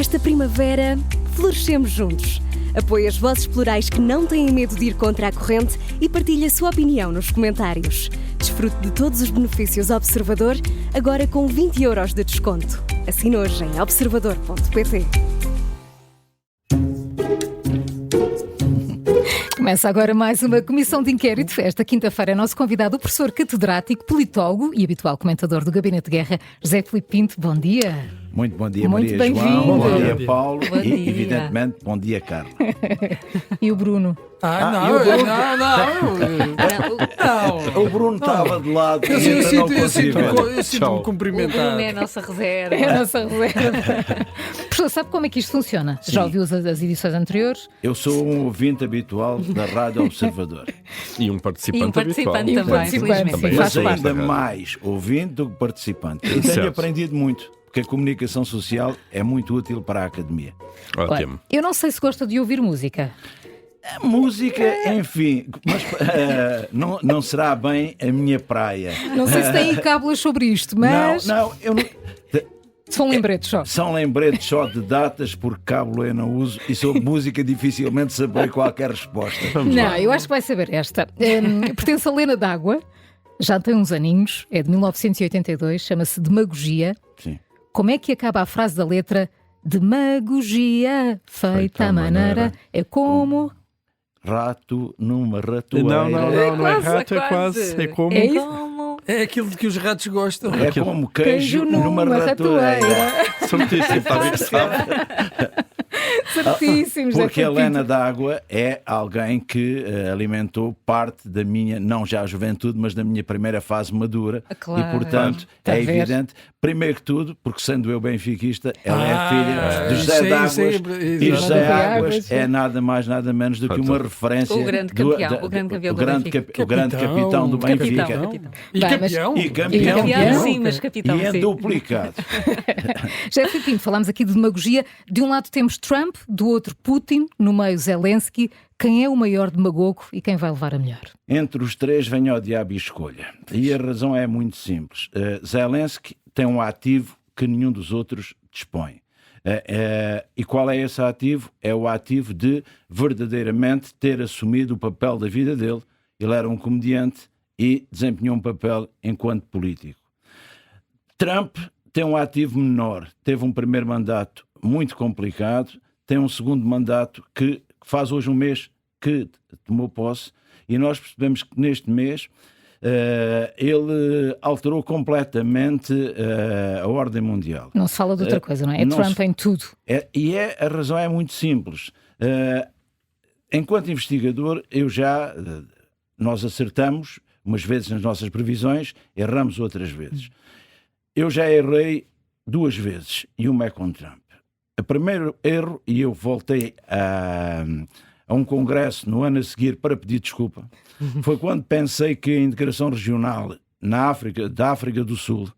Esta primavera, florescemos juntos. Apoie as vozes plurais que não têm medo de ir contra a corrente e partilhe a sua opinião nos comentários. Desfrute de todos os benefícios Observador, agora com 20 € de desconto. Assine hoje em observador.pt. Começa agora mais uma comissão de inquérito. Esta quinta-feira é nosso convidado o professor catedrático, politólogo e habitual comentador do Gabinete de Guerra, José Filipe Pinto. Bom dia. Muito bom dia, Muito Maria João. bem-vindo. Bom dia, Paulo. Bom E, dia. evidentemente, bom dia, Carla. E o Bruno? O Bruno estava de lado. Eu Eu sinto-me O cumprimentado. Bruno é a nossa reserva. É a nossa reserva. Professor, sabe como é que isto funciona? Sim. Já ouviu as edições anteriores? Eu sou um ouvinte habitual da Rádio Observador. E um participante, E um participante habitual. também, felizmente. Também Faz Mas parte. ainda mais ouvinte do que participante. Eu tenho Certo. aprendido muito, porque a comunicação social é muito útil para a academia. Ótimo. Eu não sei se gosta de ouvir música. A música, enfim, mas não será bem a minha praia. Não sei se têm cábulas sobre isto, mas Eu não. são lembretes só. São lembretes só de datas, porque cábula eu não uso, e sobre música dificilmente saberei qualquer resposta. Não, eu acho que vai saber esta. Pertence a Lena d'Água, já tem uns aninhos, é de 1982, chama-se Demagogia. Sim. Como é que acaba a frase da letra? Demagogia feita à maneira é como... Rato numa ratoeira. Não é quase, rato, é quase. quase. É como. É isso? Como? É aquilo de que os ratos gostam. É como queijo numa ratoeira. Certíssimo, está bem que sabe. Certíssimos. Porque a Lena d'Água é alguém que alimentou parte da minha, não já a juventude, mas da minha primeira fase madura. Claro. E, portanto, Tá a é ver? evidente, primeiro que tudo, porque sendo eu benfiquista, ela é Ah, filha de José sim, d'Águas. sim, E exato. José Águas, Águas sim. é nada mais, nada menos do que uma referência. O grande campeão, o grande campeão do Benfica. o grande capitão do Benfica. Capitão. E Bem, mas- campeão. E campeão. Campeão, sim, mas capitão, E em sim. duplicado. Já Pinto, falámos aqui de demagogia. De um lado temos Trump, do outro Putin, no meio Zelensky. Quem é o maior demagogo e quem vai levar a melhor? Entre os três vem ao diabo e escolha. E a razão é muito simples. Zelensky tem um ativo que nenhum dos outros dispõe. E qual é esse ativo? É o ativo de verdadeiramente ter assumido o papel da vida dele. Ele era um comediante e desempenhou um papel enquanto político. Trump tem um ativo menor. Teve um primeiro mandato muito complicado, tem um segundo mandato que faz hoje um mês que tomou posse, e nós percebemos que neste mês ele alterou completamente a ordem mundial. Não se fala de outra coisa, não é? É não Trump se- em tudo. A razão é muito simples. Enquanto investigador, nós acertamos umas vezes nas nossas previsões, erramos outras vezes. Eu já errei 2 vezes, e uma é com Trump. O primeiro erro, e eu voltei a um congresso no ano a seguir para pedir desculpa, foi quando pensei que a integração regional da África do Sul,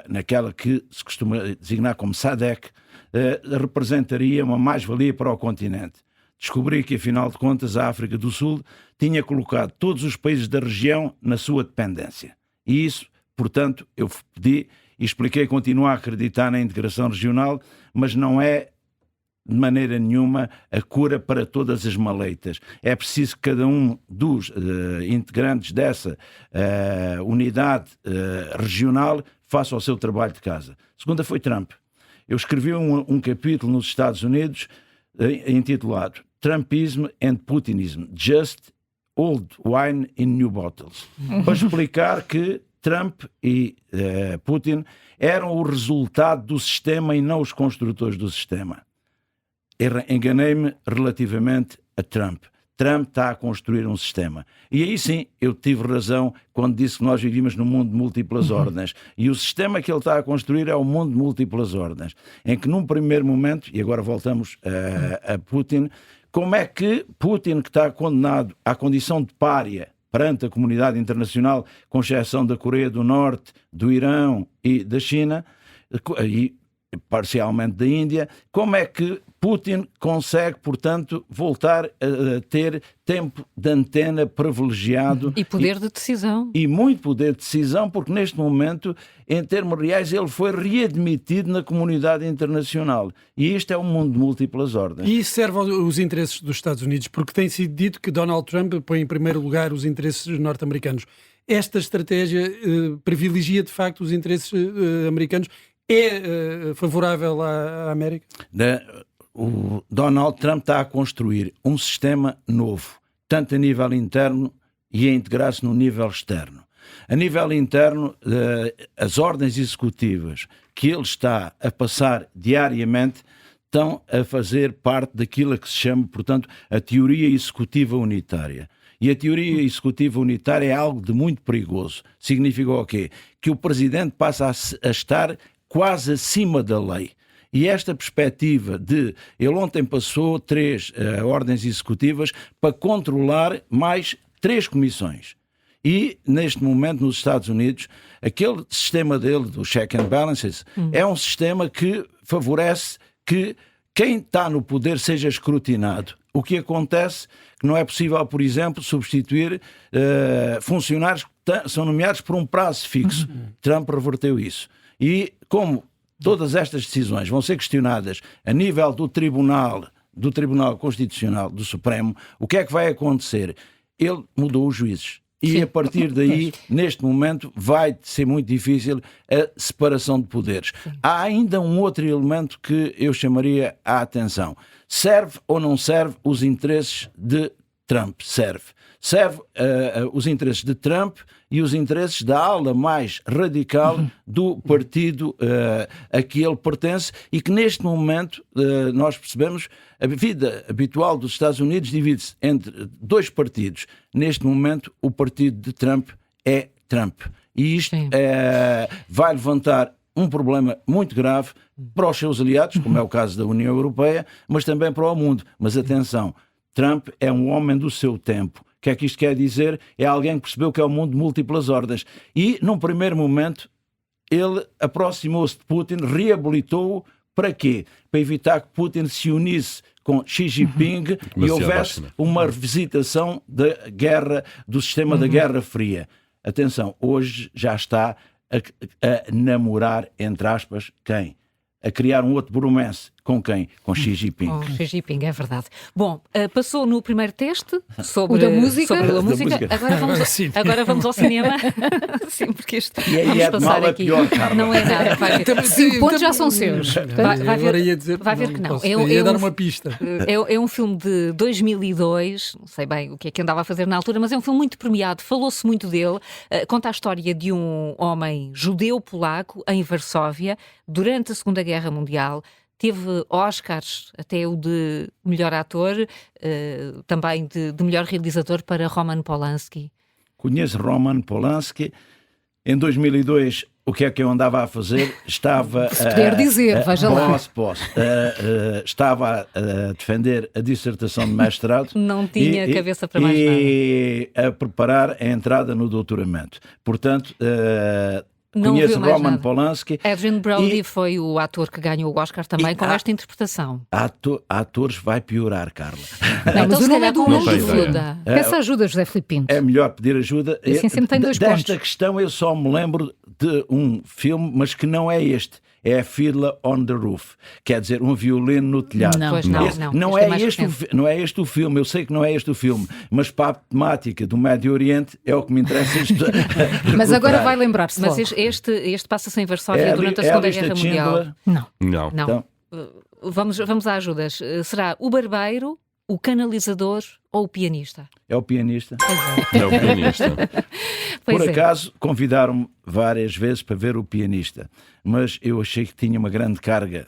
naquela que se costuma designar como SADC, representaria uma mais-valia para o continente. Descobri que, afinal de contas, a África do Sul tinha colocado todos os países da região na sua dependência. E isso, portanto, eu pedi e expliquei, continuo a acreditar na integração regional, mas não é de maneira nenhuma a cura para todas as maleitas. É preciso que cada um dos integrantes dessa unidade regional faça o seu trabalho de casa. A segunda foi Trump. Eu escrevi um capítulo nos Estados Unidos intitulado Trumpism and Putinism, Just Old Wine in New Bottles, para explicar que Trump e Putin eram o resultado do sistema e não os construtores do sistema. Enganei-me relativamente a Trump. Trump está a construir um sistema. E aí sim, eu tive razão quando disse que nós vivíamos num mundo de múltiplas ordens. E o sistema que ele está a construir é o mundo de múltiplas ordens. Em que num primeiro momento, e agora voltamos a Putin, como é que Putin, que está condenado à condição de pária perante a comunidade internacional, com exceção da Coreia do Norte, do Irão e da China, e parcialmente da Índia. Como é que Putin consegue, portanto, voltar a ter tempo de antena privilegiado E poder de decisão. e muito poder de decisão, porque neste momento, em termos reais, ele foi readmitido na comunidade internacional. E este é um mundo de múltiplas ordens. E isso serve aos interesses dos Estados Unidos, porque tem sido dito que Donald Trump põe em primeiro lugar os interesses norte-americanos. Esta estratégia privilegia, de facto, os interesses americanos. É favorável à América? O Donald Trump está a construir um sistema novo, tanto a nível interno e a integrar-se no nível externo. A nível interno, as ordens executivas que ele está a passar diariamente estão a fazer parte daquilo que se chama, portanto, a teoria executiva unitária. E a teoria executiva unitária é algo de muito perigoso. Significa o quê? Que o Presidente passa a estar quase acima da lei. E esta perspectiva de... Ele ontem passou 3 ordens executivas para controlar mais 3 comissões. E, neste momento, nos Estados Unidos, aquele sistema dele, do check and balances, é um sistema que favorece que quem está no poder seja escrutinado. O que acontece que não é possível, por exemplo, substituir funcionários que são nomeados por um prazo fixo. Trump reverteu isso. E como todas estas decisões vão ser questionadas a nível do Tribunal Constitucional, do Supremo, o que é que vai acontecer? Ele mudou os juízes. E a partir daí, neste momento, vai ser muito difícil a separação de poderes. Há ainda um outro elemento que eu chamaria a atenção. Serve ou não serve os interesses de Trump? Serve. Serve os interesses de Trump e os interesses da ala mais radical do partido a que ele pertence e que neste momento nós percebemos a vida habitual dos Estados Unidos divide-se entre 2 partidos. Neste momento o partido de Trump é Trump. E isto vai levantar um problema muito grave para os seus aliados, como é o caso da União Europeia, mas também para o mundo. Mas atenção, Trump é um homem do seu tempo. O que é que isto quer dizer? É alguém que percebeu que é um mundo de múltiplas ordens. E, num primeiro momento, ele aproximou-se de Putin, reabilitou-o. Para quê? Para evitar que Putin se unisse com Xi Jinping e houvesse uma revisitação da guerra, do sistema da Guerra Fria. Atenção, hoje já está a namorar, entre aspas, quem? A criar um outro bromance. Com quem? Com Xi Jinping. Com Xi Jinping, é verdade. Bom, passou no primeiro teste sobre, o da música. Sobre a música. Agora vamos ao cinema. Sim, porque isto e aí é de mal a pior, Carla. Não é nada. Vai ver. 5 pontos já são seus. Vai ver que não. Ia dar uma pista. É um filme de 2002, não sei bem o que é que andava a fazer na altura, mas é um filme muito premiado, falou-se muito dele. Conta a história de um homem judeu-polaco em Varsóvia durante a Segunda Guerra Mundial. Teve Oscars, até o de melhor ator, também de melhor realizador para Roman Polanski. Conheço Roman Polanski. Em 2002, o que é que eu andava a fazer? Estava... Se puder dizer, veja lá. Posso. Estava a defender a dissertação de mestrado. Não tinha cabeça para mais nada. E a preparar a entrada no doutoramento. Portanto... conheço Roman Polanski. Adrien Brody foi o ator que ganhou o Oscar também com esta interpretação. Atores vai piorar, Carla. Não, mas o nome é do ajuda. Peça ajuda, José Filipe Pinto. É melhor pedir ajuda. Assim sempre tem 2 pontos. Desta questão eu só me lembro de um filme, mas que não é este. É a Fiddler on the Roof. Quer dizer, um violino no telhado. Não é este o filme. Eu sei que não é este o filme. Mas para a temática do Médio Oriente é o que me interessa. Mas agora vai lembrar-se. Mas este passa-se em Varsóvia durante a Segunda Guerra Mundial. Não. Então, vamos a ajudas. Será o barbeiro, o canalizador ou o pianista? É o pianista. É o pianista. Por acaso, convidaram-me várias vezes para ver o pianista, mas eu achei que tinha uma grande carga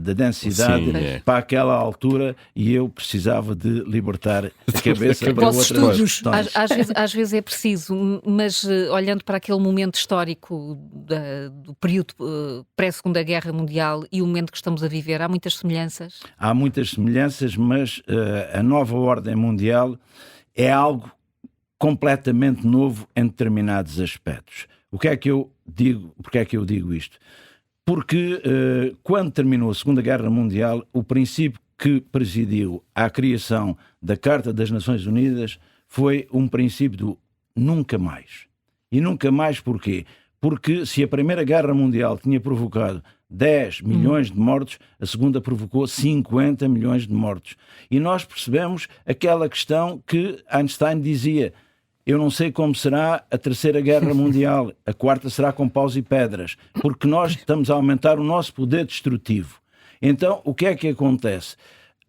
de densidade para aquela altura e eu precisava de libertar a cabeça para outras questões. Às vezes é preciso, mas olhando para aquele momento histórico do período pré-Segunda Guerra Mundial e o momento que estamos a viver, há muitas semelhanças? Há muitas semelhanças, mas a nova ordem mundial é algo completamente novo em determinados aspectos. O que é que eu digo? Porque é que eu digo isto? Porque quando terminou a Segunda Guerra Mundial, o princípio que presidiu à criação da Carta das Nações Unidas foi um princípio do nunca mais. E nunca mais porquê? Porque se a Primeira Guerra Mundial tinha provocado 10 milhões de mortos, a Segunda provocou 50 milhões de mortos. E nós percebemos aquela questão que Einstein dizia: eu não sei como será a Terceira Guerra Mundial, a quarta será com paus e pedras, porque nós estamos a aumentar o nosso poder destrutivo. Então, o que é que acontece?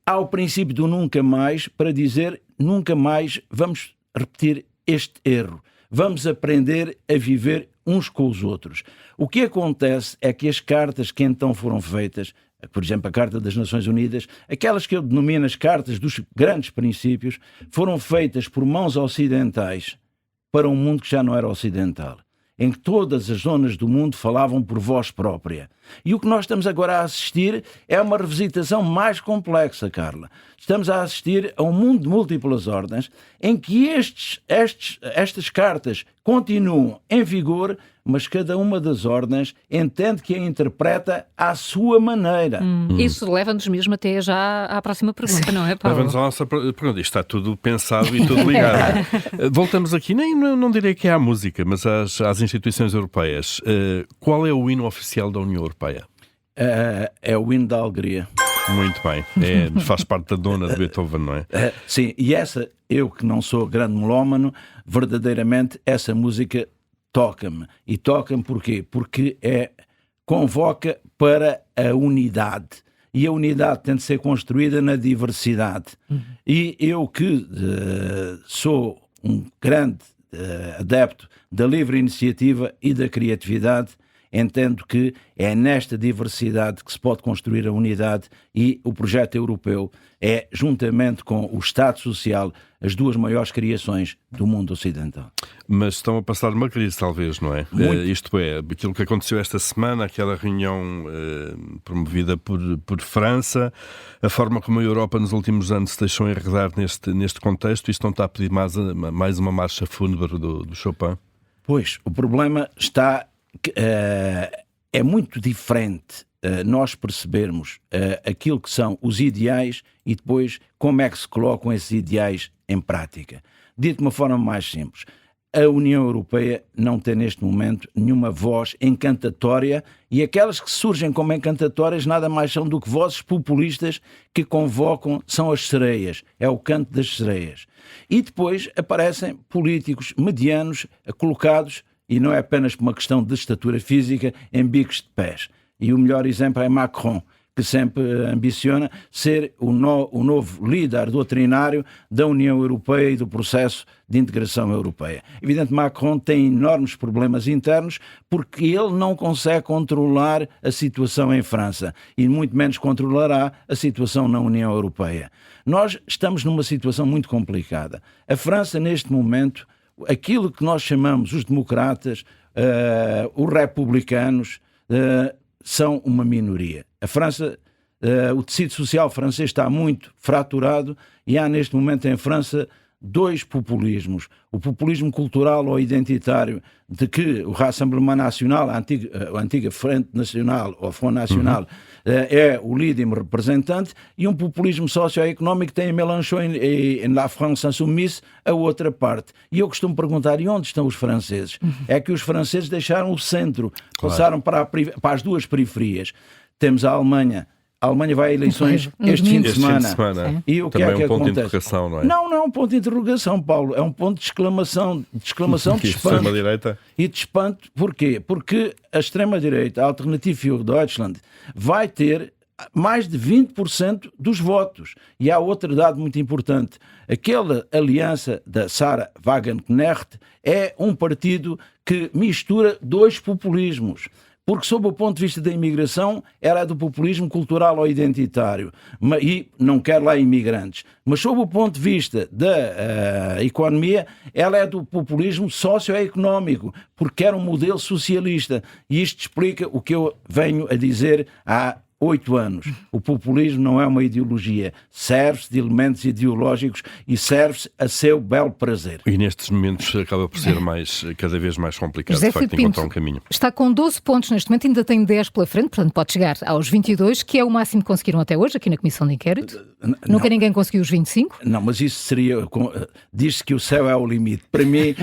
Há o princípio do nunca mais para dizer nunca mais vamos repetir este erro. Vamos aprender a viver uns com os outros. O que acontece é que as cartas que então foram feitas, por exemplo, a Carta das Nações Unidas, aquelas que eu denomino as cartas dos grandes princípios, foram feitas por mãos ocidentais para um mundo que já não era ocidental, em que todas as zonas do mundo falavam por voz própria. E o que nós estamos agora a assistir é uma revisitação mais complexa, Carla. Estamos a assistir a um mundo de múltiplas ordens em que estas cartas continuam em vigor, mas cada uma das ordens entende que a interpreta à sua maneira. Isso leva-nos mesmo até já à próxima pergunta, não é, Paulo? Leva-nos à nossa pergunta. Isto está tudo pensado e tudo ligado. Voltamos aqui, não direi que é à música, mas às instituições europeias. Qual é o hino oficial da União Europeia? É o hino da alegria. Muito bem. Faz parte da dona de Beethoven, não é? Sim, e essa, eu que não sou grande melómano, verdadeiramente essa música toca-me. E toca-me porquê? Porque convoca para a unidade. E a unidade tem de ser construída na diversidade. E eu que sou um grande adepto da livre iniciativa e da criatividade, entendo que é nesta diversidade que se pode construir a unidade, e o projeto europeu é, juntamente com o Estado Social, as duas maiores criações do mundo ocidental. Mas estão a passar uma crise, talvez, não é? Isto é, aquilo que aconteceu esta semana, aquela reunião promovida por França, a forma como a Europa nos últimos anos se deixou enredar neste contexto, isto não está a pedir mais uma marcha fúnebre do Chopin? Pois, o problema está... é muito diferente nós percebermos aquilo que são os ideais e depois como é que se colocam esses ideais em prática. Dito de uma forma mais simples, a União Europeia não tem neste momento nenhuma voz encantatória, e aquelas que surgem como encantatórias nada mais são do que vozes populistas que convocam, são as sereias, é o canto das sereias. E depois aparecem políticos medianos colocados, e não é apenas por uma questão de estatura física, em bicos de pés. E o melhor exemplo é Macron, que sempre ambiciona ser o novo líder doutrinário da União Europeia e do processo de integração europeia. Evidentemente, Macron tem enormes problemas internos porque ele não consegue controlar a situação em França e muito menos controlará a situação na União Europeia. Nós estamos numa situação muito complicada. A França, neste momento, aquilo que nós chamamos os democratas, os republicanos, são uma minoria. A França, o tecido social francês está muito fraturado e há neste momento em França dois populismos. O populismo cultural ou identitário, de que o Rassemblement National, a antiga Frente Nacional ou Front National, é o líder representante, e um populismo socioeconómico que tem em Mélenchon e La France Insoumise a outra parte. E eu costumo perguntar, e onde estão os franceses? É que os franceses deixaram o centro, passaram para as duas periferias. Temos a Alemanha. A Alemanha vai a eleições este fim de semana. E o que também é que um ponto acontece? De interrogação, não é? Não é um ponto de interrogação, Paulo. É um ponto de exclamação de espanto. E de espanto, porquê? Porque a extrema-direita, a Alternative für Deutschland, vai ter mais de 20% dos votos. E há outro dado muito importante. Aquela aliança da Sarah Wagenknecht é um partido que mistura dois populismos. Porque, sob o ponto de vista da imigração, ela é do populismo cultural ou identitário e não quer lá imigrantes. Mas, sob o ponto de vista da economia, ela é do populismo socioeconómico, porque quer um modelo socialista. E isto explica o que eu venho a dizer há 8 anos. O populismo não é uma ideologia. Serve-se de elementos ideológicos e serve-se a seu belo prazer. E nestes momentos acaba por ser cada vez mais complicado, José de facto, Filipe encontrar Pinto um caminho. está com 12 pontos neste momento, ainda tem 10 pela frente, portanto pode chegar aos 22, que é o máximo que conseguiram até hoje, aqui na Comissão de Inquérito. Nunca ninguém conseguiu os 25. Não, mas isso seria... Diz-se que o céu é o limite. Para mim,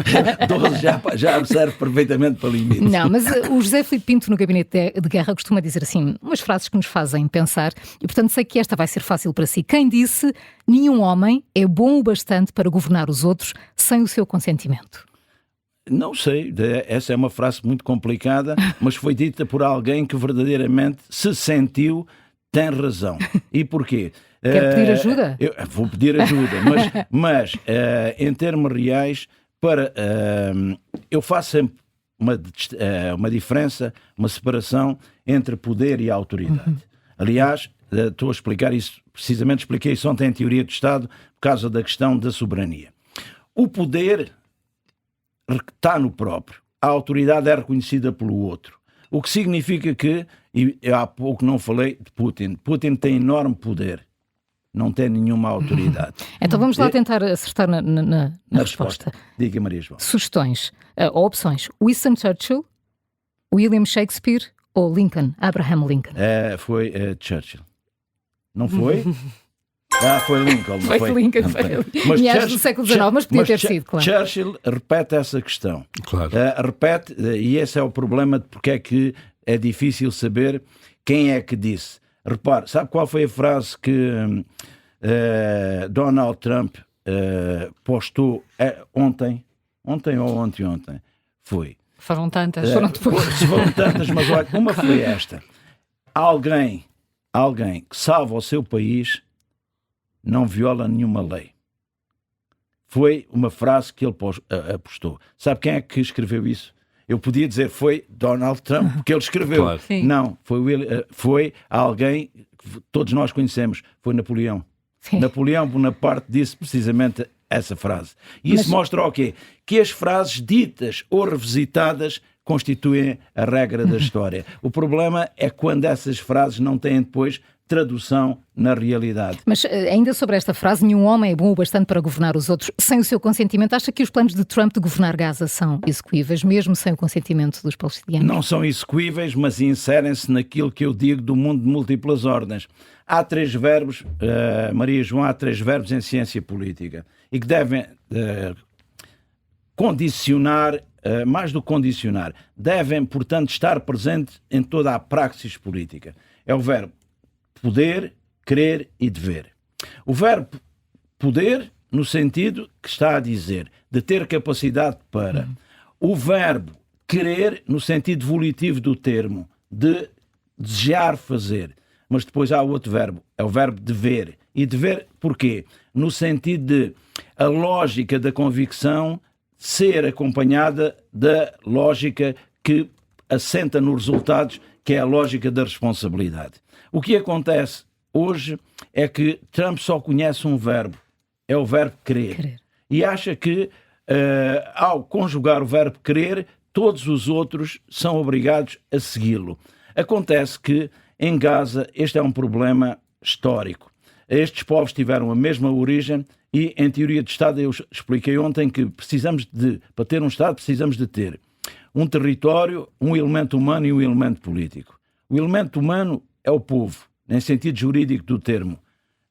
12 já serve perfeitamente para limite. Não, mas o José Filipe Pinto no Gabinete de Guerra costuma dizer assim, umas frases que nos fazem pensar, e portanto sei que esta vai ser fácil para si. Quem disse: nenhum homem é bom o bastante para governar os outros sem o seu consentimento? Não sei, essa é uma frase muito complicada, mas foi dita por alguém que verdadeiramente se sentiu, tem razão. E porquê? Quer pedir ajuda? Eu vou pedir ajuda, mas em termos reais, eu faço sempre uma diferença, uma separação entre poder e autoridade. Aliás, estou a explicar isso, precisamente expliquei isso ontem em Teoria do Estado, por causa da questão da soberania. O poder está no próprio, a autoridade é reconhecida pelo outro. O que significa que, e há pouco não falei de Putin, Putin tem enorme poder, não tem nenhuma autoridade. Então vamos lá tentar acertar na resposta. Diga, Maria João. Sugestões, ou opções: Winston Churchill, William Shakespeare ou Lincoln, Abraham Lincoln? Foi Churchill. Não foi? Foi Lincoln. Não Foi Lincoln, foi Mas meados do século XIX, mas podia ter sido, claro. Churchill repete essa questão. Claro. Repete, e esse é o problema de porque é que é difícil saber quem é que disse. Repare, sabe qual foi a frase que Donald Trump postou ontem? Ontem ou ontem? Foi. Foram tantas. Foram depois. Foram tantas, mas olha, uma foi esta. Alguém que salva o seu país não viola nenhuma lei. Foi uma frase que ele apostou. Sabe quem é que escreveu isso? Eu podia dizer foi Donald Trump, porque ele escreveu. Claro. Não, foi alguém que todos nós conhecemos, foi Napoleão. Sim. Napoleão Bonaparte disse precisamente essa frase. E isso mostra o quê? Que as frases ditas ou revisitadas constituem a regra da história. O problema é quando essas frases não têm depois tradução na realidade. Mas ainda sobre esta frase, nenhum homem é bom o bastante para governar os outros sem o seu consentimento. Acha que os planos de Trump de governar Gaza são execuíveis, mesmo sem o consentimento dos palestinianos? Não são execuíveis, mas inserem-se naquilo que eu digo do mundo de múltiplas ordens. Há 3 verbos, Maria João, há 3 verbos em ciência política e que devem condicionar, mais do que condicionar, devem, portanto, estar presentes em toda a praxis política. É o verbo poder, querer e dever. O verbo poder, no sentido que está a dizer, de ter capacidade para. O verbo querer, no sentido volitivo do termo, de desejar fazer. Mas depois há outro verbo, é o verbo dever. E dever porquê? No sentido de a lógica da convicção ser acompanhada da lógica que assenta nos resultados, que é a lógica da responsabilidade. O que acontece hoje é que Trump só conhece um verbo, é o verbo querer. E acha que, ao conjugar o verbo querer, todos os outros são obrigados a segui-lo. Acontece que, em Gaza, este é um problema histórico. Estes povos tiveram a mesma origem e, em teoria de Estado, eu expliquei ontem que para ter um Estado, precisamos de ter um território, um elemento humano e um elemento político. O elemento humano é o povo, em sentido jurídico do termo.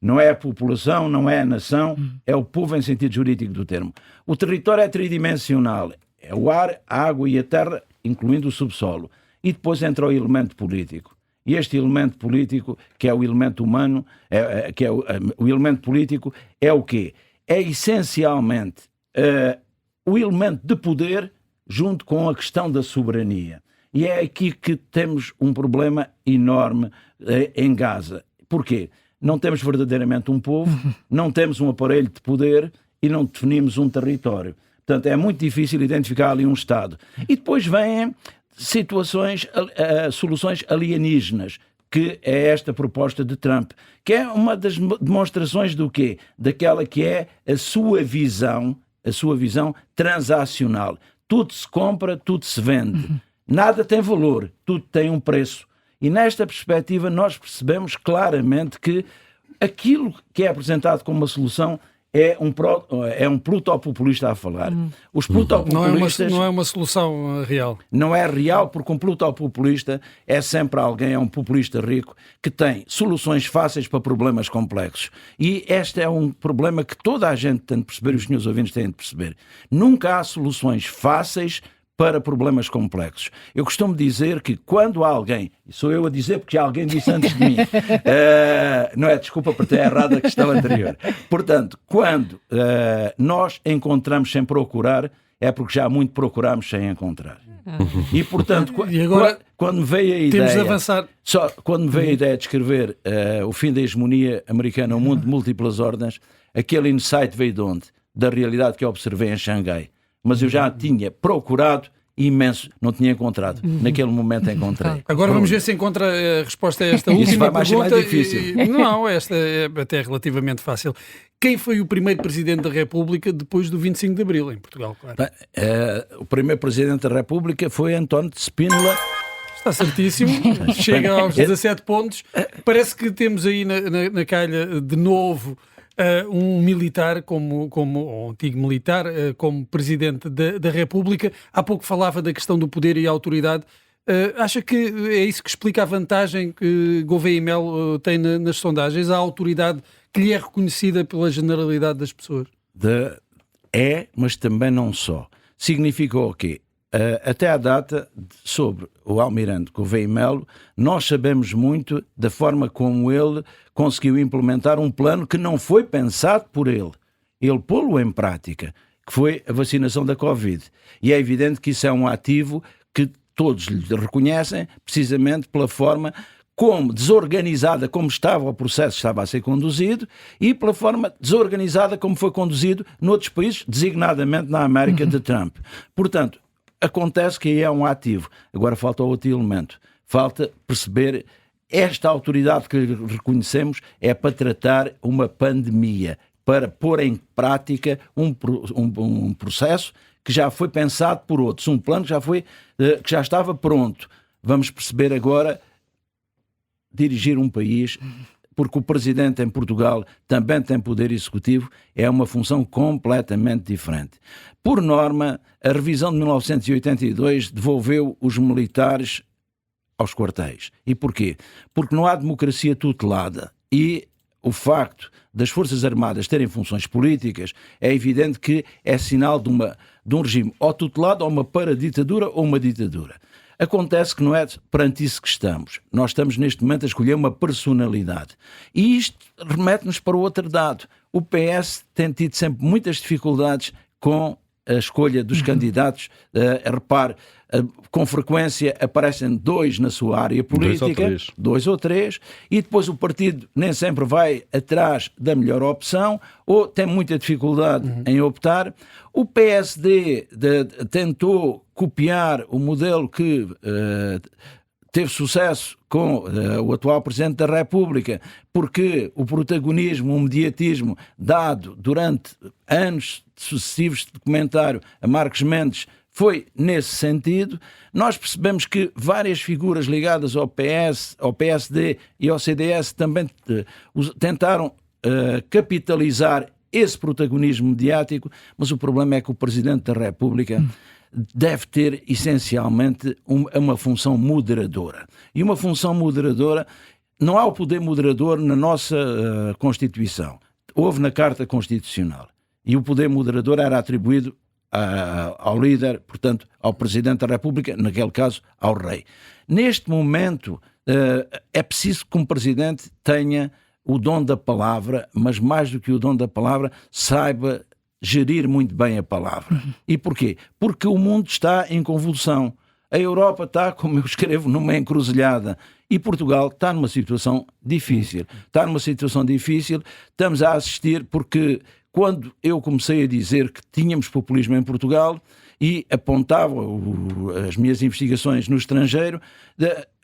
Não é a população, não é a nação, é o povo em sentido jurídico do termo. O território é tridimensional, é o ar, a água e a terra, incluindo o subsolo. E depois entra o elemento político. E este elemento político, que é o elemento humano, o elemento político, é o quê? É essencialmente o elemento de poder junto com a questão da soberania. E é aqui que temos um problema enorme em Gaza. Porquê? Não temos verdadeiramente um povo, não temos um aparelho de poder e não definimos um território. Portanto, é muito difícil identificar ali um Estado. E depois vêm soluções alienígenas, que é esta proposta de Trump, que é uma das demonstrações do quê? Daquela que é a sua visão transacional. Tudo se compra, tudo se vende. Nada tem valor, tudo tem um preço. E nesta perspectiva nós percebemos claramente que aquilo que é apresentado como uma solução é um plutopopulista a falar. Os plutopopulistas... Não é uma solução real. Não é real, porque um plutopopulista é sempre alguém, é um populista rico, que tem soluções fáceis para problemas complexos. E este é um problema que toda a gente tem de perceber, os senhores ouvintes têm de perceber. Nunca há soluções fáceis para problemas complexos. Eu costumo dizer que quando alguém, e sou eu a dizer porque já alguém disse antes de mim, não é desculpa por ter errado a questão anterior. Portanto, quando nós encontramos sem procurar, é porque já muito procurámos sem encontrar. E portanto, e agora, quando veio a ideia... Temos de avançar. Quando me veio a ideia de escrever o fim da hegemonia americana, o mundo de múltiplas ordens, aquele insight veio de onde? Da realidade que eu observei em Xangai. Mas eu já tinha procurado imenso, não tinha encontrado. Naquele momento encontrei. Agora vamos ver se encontra a resposta a esta última Isso vai mais pergunta. mais difícil. Não, esta é até relativamente fácil. Quem foi o primeiro Presidente da República depois do 25 de Abril, em Portugal, claro? O primeiro Presidente da República foi António de Spínola. Está certíssimo, chega aos 17 pontos. Parece que temos aí na calha de novo um militar, ou um antigo militar, como Presidente da República. Há pouco falava da questão do poder e autoridade. Acha que é isso que explica a vantagem que Gouveia e Melo tem nas sondagens, a autoridade que lhe é reconhecida pela generalidade das pessoas? Mas também não só. Significou o quê? Até à data, sobre o Almirante Gouveia e Melo, nós sabemos muito da forma como ele conseguiu implementar um plano que não foi pensado por ele. Ele pô-lo em prática, que foi a vacinação da Covid. E é evidente que isso é um ativo que todos lhe reconhecem, precisamente pela forma como desorganizada como estava o processo, estava a ser conduzido, e pela forma desorganizada como foi conduzido noutros países, designadamente na América de Trump. Portanto, acontece que aí é um ativo. Agora falta outro elemento. Falta perceber esta autoridade que reconhecemos é para tratar uma pandemia, para pôr em prática um processo que já foi pensado por outros, um plano que já estava pronto. Vamos perceber agora dirigir um país, porque o Presidente em Portugal também tem poder executivo, é uma função completamente diferente. Por norma, a revisão de 1982 devolveu os militares aos quartéis. E porquê? Porque não há democracia tutelada e o facto das Forças Armadas terem funções políticas é evidente que é sinal de um regime ou tutelado ou uma paraditadura ou uma ditadura. Acontece que não é perante isso que estamos. Nós estamos neste momento a escolher uma personalidade. E isto remete-nos para o outro dado. O PS tem tido sempre muitas dificuldades com a escolha dos candidatos. Repare, com frequência aparecem dois na sua área política, dois ou três, e depois o partido nem sempre vai atrás da melhor opção, ou tem muita dificuldade em optar. O PSD tentou copiar o modelo que teve sucesso com o atual Presidente da República, porque o protagonismo, o mediatismo dado durante anos sucessivos de comentário a Marcos Mendes foi nesse sentido. Nós percebemos que várias figuras ligadas ao PS, ao PSD e ao CDS também tentaram capitalizar esse protagonismo mediático, mas o problema é que o Presidente da República deve ter essencialmente uma função moderadora. E uma função moderadora, não há o poder moderador na nossa Constituição. Houve na Carta Constitucional. E o poder moderador era atribuído ao líder, portanto, ao Presidente da República, naquele caso, ao Rei. Neste momento, é preciso que um Presidente tenha o dom da palavra, mas mais do que o dom da palavra, saiba gerir muito bem a palavra. E porquê? Porque o mundo está em convulsão. A Europa está, como eu escrevo, numa encruzilhada. E Portugal está numa situação difícil. Está numa situação difícil. Estamos a assistir porque quando eu comecei a dizer que tínhamos populismo em Portugal e apontava as minhas investigações no estrangeiro,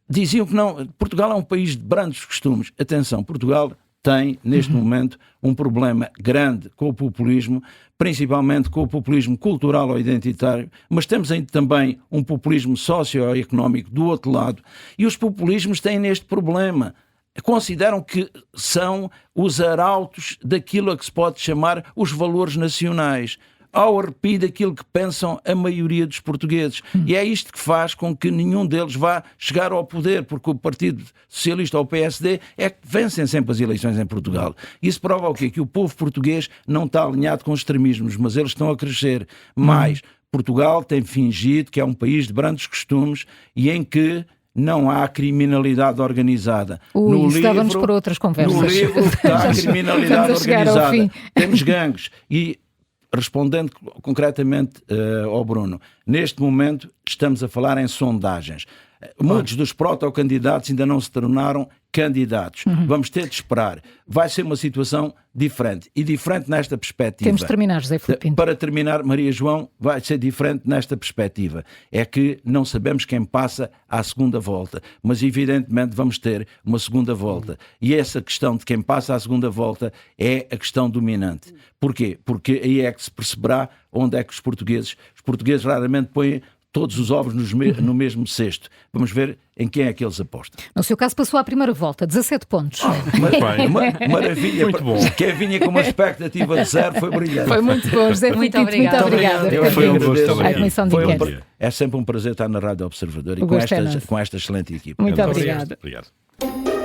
diziam que não, Portugal é um país de brandos costumes. Atenção, Portugal tem, neste momento, um problema grande com o populismo, principalmente com o populismo cultural ou identitário, mas temos também um populismo socioeconómico do outro lado, e os populismos têm neste problema. Consideram que são os arautos daquilo a que se pode chamar os valores nacionais, ao arrepio daquilo que pensam a maioria dos portugueses. E é isto que faz com que nenhum deles vá chegar ao poder, porque o Partido Socialista ou o PSD é que vencem sempre as eleições em Portugal. Isso prova o quê? Que o povo português não está alinhado com os extremismos, mas eles estão a crescer. Mais, Portugal tem fingido que é um país de brandos costumes e em que não há criminalidade organizada. Estávamos por outras conversas. No livro está a criminalidade organizada. Temos gangues. E respondendo concretamente ao Bruno, neste momento estamos a falar em sondagens. Muitos dos protocandidatos ainda não se tornaram candidatos. Vamos ter de esperar. Vai ser uma situação diferente. E diferente nesta perspectiva. Temos de terminar, José Filipe Pinto. Para terminar, Maria João, vai ser diferente nesta perspectiva. É que não sabemos quem passa à segunda volta. Mas, evidentemente, vamos ter uma segunda volta. E essa questão de quem passa à segunda volta é a questão dominante. Porquê? Porque aí é que se perceberá onde é que os portugueses raramente põem todos os ovos no mesmo cesto. Vamos ver em quem é que eles apostam. No seu caso passou à primeira volta, 17 pontos. Maravilha. Muito bom. Quem vinha com uma expectativa de 0 foi brilhante. Foi muito bom, José Filipe Pinto. Muito obrigada. Foi um gosto à Comissão de Inquérito. É sempre um prazer estar na Rádio Observador e com esta excelente equipa. Muito obrigada. Obrigado.